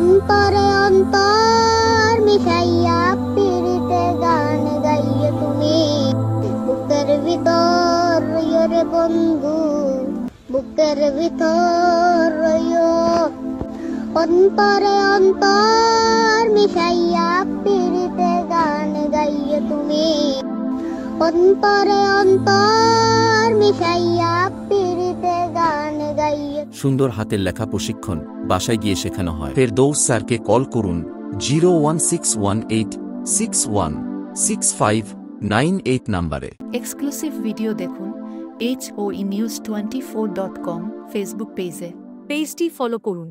অন্তরে অন্তর মিশাইয়া পিরিতে গান গাইয়ে তুমি বুকের ভিতর রইও রে বন্ধু, বুকের ভিতর রইও। অন্তরে অন্তর মিশাইয়া পিরিতে গান গাইয়ে তুমি অন্তরে অন্তর মিশাইয়া পিরিতে গান গাইয়ে। সুন্দর হাতের লেখা প্রশিক্ষণ বাসায় গিয়ে শেখানো হয়। ফেরদৌস স্যারকে কল করুন 01618616598 নম্বরে। এক্সক্লুসিভ ভিডিও দেখুন HOEnews24.com ফেসবুক পেজে। পেজটি ফলো করুন।